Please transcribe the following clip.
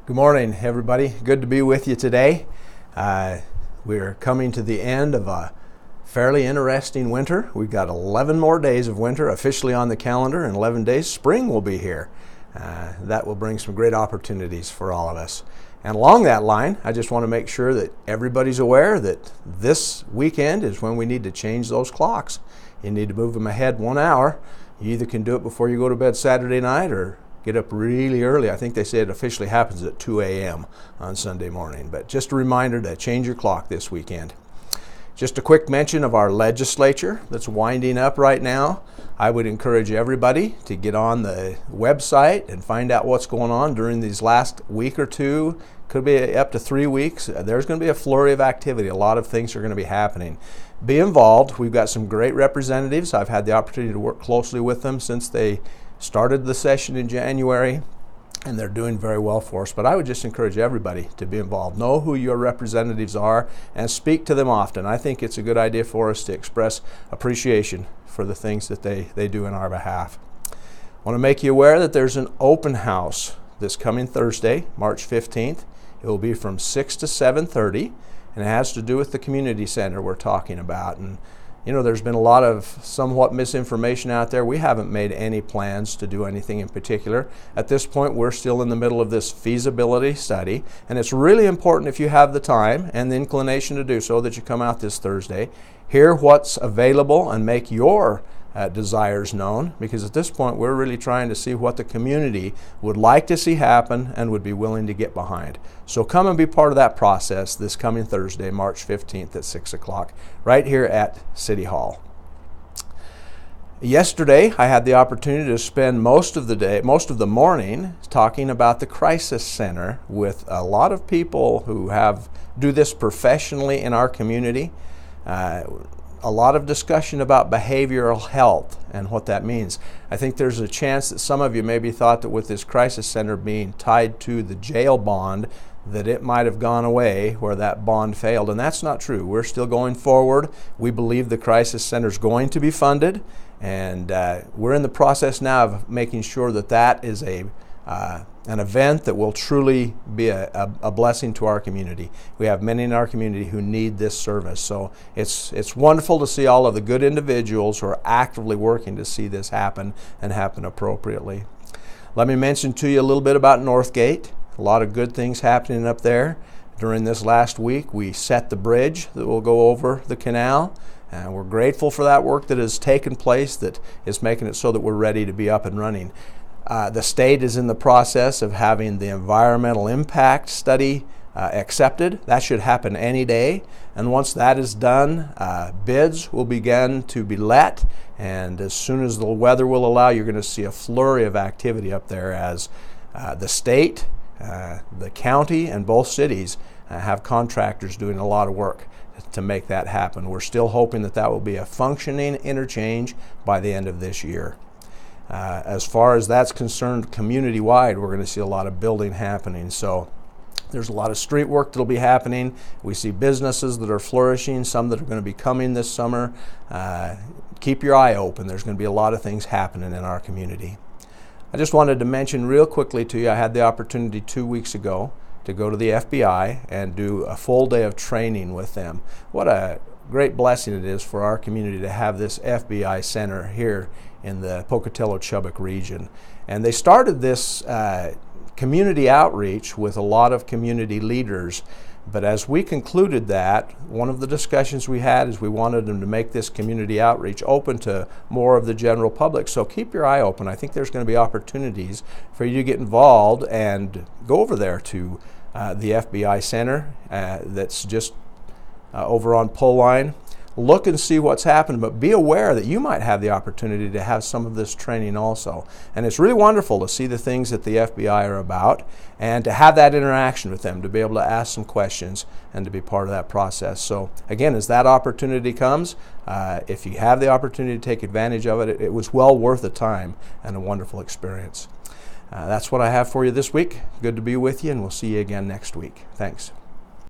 Good morning, everybody. Good to be with you today. We're coming to the end of a fairly interesting winter. We've got 11 more days of winter officially on the calendar, and 11 days spring will be here. That will bring some great opportunities for all of us. And along that line, I just want to make sure that everybody's aware that this weekend is when we need to change those clocks. You need to move them ahead 1 hour. You either can do it before you go to bed Saturday night or get up really early. I think they say it officially happens at 2 a.m. on Sunday morning. But just a reminder to change your clock this weekend. Just a quick mention of our legislature that's winding up right now. I would encourage everybody to get on the website and find out what's going on during these last week or two. Could be up to 3 weeks. There's going to be a flurry of activity. A lot of things are going to be happening. Be involved. We've got some great representatives. I've had the opportunity to work closely with them since they started the session in January, and they're doing very well for us. But I would just encourage everybody to be involved. Know who your representatives are and speak to them often. I think it's a good idea for us to express appreciation for the things that they do in our behalf. I want to make you aware that there's an open house this coming Thursday, March 15th. It will be from 6 to 7:30, and it has to do with the community center we're talking about. And you know, there's been a lot of somewhat misinformation out there. We haven't made any plans to do anything in particular. At this point, we're still in the middle of this feasibility study, and it's really important, if you have the time and the inclination to do so, that you come out this Thursday, hear what's available, and make your desires known, because at this point we're really trying to see what the community would like to see happen and would be willing to get behind. So come and be part of that process this coming Thursday, March 15th at 6 o'clock, right here at City Hall. Yesterday I had the opportunity to spend most of the morning talking about the Crisis Center with a lot of people who do this professionally in our community. A lot of discussion about behavioral health and what that means. I think there's a chance that some of you maybe thought that with this crisis center being tied to the jail bond, that it might have gone away where that bond failed, and that's not true. We're still going forward. We believe the crisis center is going to be funded, and we're in the process now of making sure that that is an event that will truly be a blessing to our community. We have many in our community who need this service, so it's wonderful to see all of the good individuals who are actively working to see this happen and happen appropriately. Let me mention to you a little bit about Northgate. A lot of good things happening up there. During this last week, we set the bridge that will go over the canal, and we're grateful for that work that has taken place that is making it so that we're ready to be up and running. The state is in the process of having the environmental impact study accepted. That should happen any day. And once that is done, bids will begin to be let. And as soon as the weather will allow, you're going to see a flurry of activity up there as the state, the county, and both cities have contractors doing a lot of work to make that happen. We're still hoping that that will be a functioning interchange by the end of this year. As far as that's concerned, community-wide, we're going to see a lot of building happening. So there's a lot of street work that will be happening. We see businesses that are flourishing, some that are going to be coming this summer. Keep your eye open. There's going to be a lot of things happening in our community. I just wanted to mention real quickly to you, I had the opportunity 2 weeks ago to go to the FBI and do a full day of training with them. What a great blessing it is for our community to have this FBI center here in the Pocatello-Chubbuck region. And they started this community outreach with a lot of community leaders. But as we concluded that, one of the discussions we had is we wanted them to make this community outreach open to more of the general public. So keep your eye open. I think there's going to be opportunities for you to get involved and go over there to the FBI Center that's just over on Pole Line. Look and see what's happened, but be aware that you might have the opportunity to have some of this training also. And it's really wonderful to see the things that the FBI are about and to have that interaction with them, to be able to ask some questions and to be part of that process. So again, as that opportunity comes, if you have the opportunity to take advantage of it, it was well worth the time and a wonderful experience. That's what I have for you this week. Good to be with you, and we'll see you again next week. Thanks.